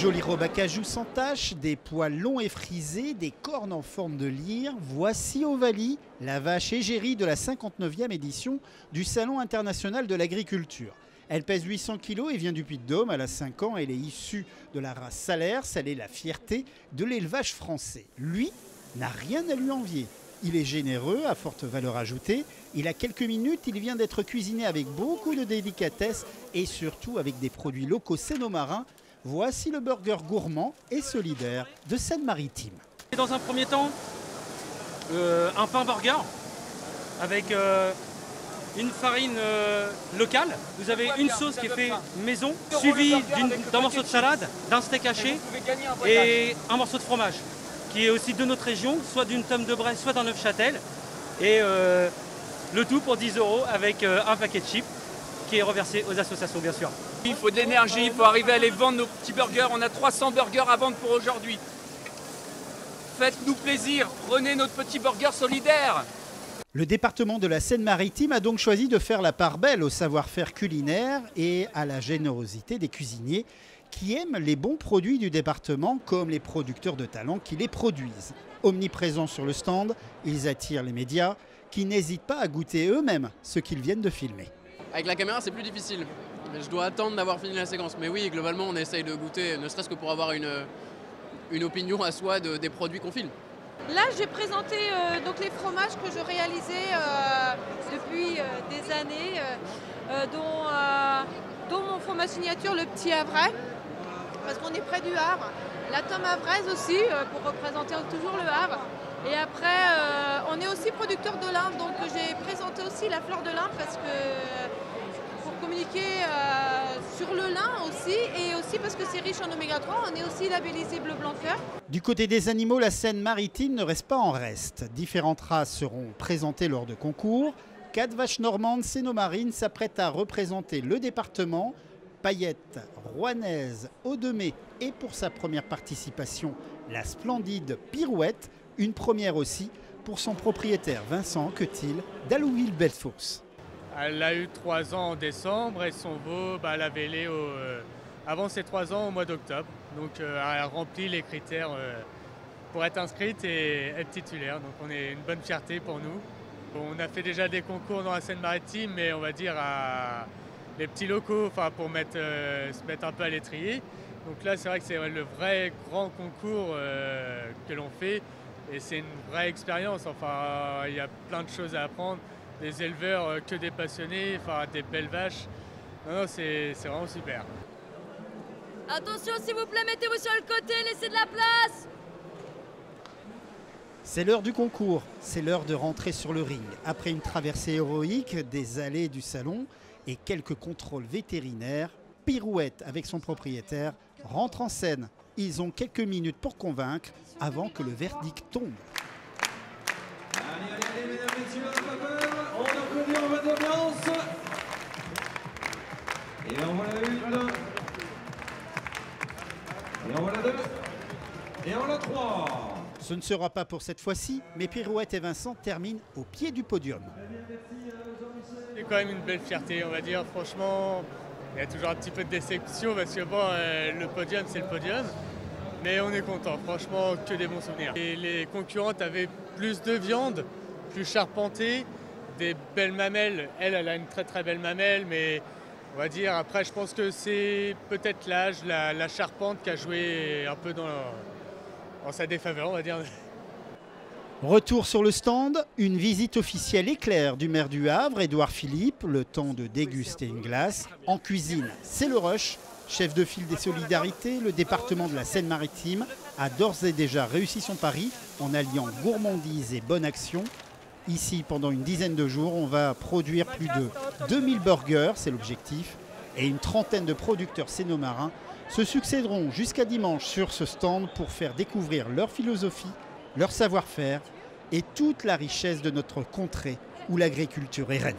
jolie robe à cajou sans tache, des poils longs et frisés, des cornes en forme de lyre. Voici Ovalie, la vache égérie de la 59e édition du Salon international de l'agriculture. Elle pèse 800 kg et vient du Puy-de-Dôme. Elle a 5 ans. Elle est issue de la race Salers. Elle est la fierté de l'élevage français. Lui n'a rien à lui envier. Il est généreux, à forte valeur ajoutée. Il a quelques minutes. Il vient d'être cuisiné avec beaucoup de délicatesse et surtout avec des produits locaux sénomarins. Voici le burger gourmand et solidaire de Seine-Maritime. Dans un premier temps, un pain burger avec une farine locale. Vous avez une sauce qui est faite maison, suivie d'un morceau de salade, d'un steak haché et un morceau de fromage, qui est aussi de notre région, soit d'une tome de Bresse, soit d'un Neufchâtel. Et le tout pour 10 € avec un paquet de chips qui est reversé aux associations, bien sûr. Il faut de l'énergie, il faut arriver à les vendre nos petits burgers. On a 300 burgers à vendre pour aujourd'hui. Faites-nous plaisir, prenez notre petit burger solidaire. Le département de la Seine-Maritime a donc choisi de faire la part belle au savoir-faire culinaire et à la générosité des cuisiniers qui aiment les bons produits du département comme les producteurs de talent qui les produisent. Omniprésents sur le stand, ils attirent les médias qui n'hésitent pas à goûter eux-mêmes ce qu'ils viennent de filmer. Avec la caméra, c'est plus difficile. Je dois attendre d'avoir fini la séquence. Mais oui, globalement, on essaye de goûter, ne serait-ce que pour avoir une opinion à soi des produits qu'on filme. Là, j'ai présenté donc les fromages que je réalisais depuis des années, dont mon fromage signature, le petit Havrais, parce qu'on est près du Havre. La tome havraise aussi, pour représenter toujours le Havre. Et après, on est aussi producteur de lin, donc j'ai présenté aussi la fleur de lin parce que pour communiquer sur le lin aussi, et aussi parce que c'est riche en oméga 3, on est aussi labellisé Bleu Blanc Cœur. Du côté des animaux, la Seine-Maritime ne reste pas en reste. Différentes races seront présentées lors de concours. 4 vaches normandes sénomarines s'apprêtent à représenter le département. Paillette, Rouennaise, Haut-de-Mai et pour sa première participation, la splendide Pirouette. Une première aussi pour son propriétaire Vincent Quetil d'Allouville-Bellefosse. Elle a eu 3 ans en décembre et son veau, elle avait né avant ses 3 ans au mois d'octobre. Donc elle a rempli les critères pour être inscrite et être titulaire. Donc on est une bonne fierté pour nous. On a fait déjà des concours dans la Seine-Maritime, mais on va dire à les petits locaux, pour se mettre un peu à l'étrier. Donc là c'est vrai que c'est le vrai grand concours que l'on fait. Et c'est une vraie expérience, il y a plein de choses à apprendre, des éleveurs que des passionnés, des belles vaches. Non, c'est vraiment super. Attention s'il vous plaît, mettez-vous sur le côté, laissez de la place. C'est l'heure du concours, c'est l'heure de rentrer sur le ring. Après une traversée héroïque des allées du salon et quelques contrôles vétérinaires, Pirouette avec son propriétaire rentre en scène. Ils ont quelques minutes pour convaincre avant que le verdict tombe. Allez, mesdames, messieurs, pas peur. On applaudit en bonne ambiance. Et en voilà une. Et en voilà 2. Et en voilà 3. Ce ne sera pas pour cette fois-ci, mais Pirouette et Vincent terminent au pied du podium. C'est quand même une belle fierté, on va dire. Franchement, il y a toujours un petit peu de déception parce que le podium, c'est le podium. Mais on est content, franchement, que des bons souvenirs. Et les concurrentes avaient plus de viande, plus charpentée, des belles mamelles. Elle a une très très belle mamelle, mais on va dire, après je pense que c'est peut-être l'âge, la charpente qui a joué un peu en sa défaveur, on va dire. Retour sur le stand, une visite officielle éclair du maire du Havre, Édouard Philippe, le temps de déguster une glace. En cuisine, c'est le rush. Chef de file des solidarités, le département de la Seine-Maritime a d'ores et déjà réussi son pari en alliant gourmandise et bonne action. Ici, pendant une dizaine de jours, on va produire plus de 2000 burgers, c'est l'objectif, et une trentaine de producteurs sénomarins se succéderont jusqu'à dimanche sur ce stand pour faire découvrir leur philosophie, leur savoir-faire et toute la richesse de notre contrée où l'agriculture est reine.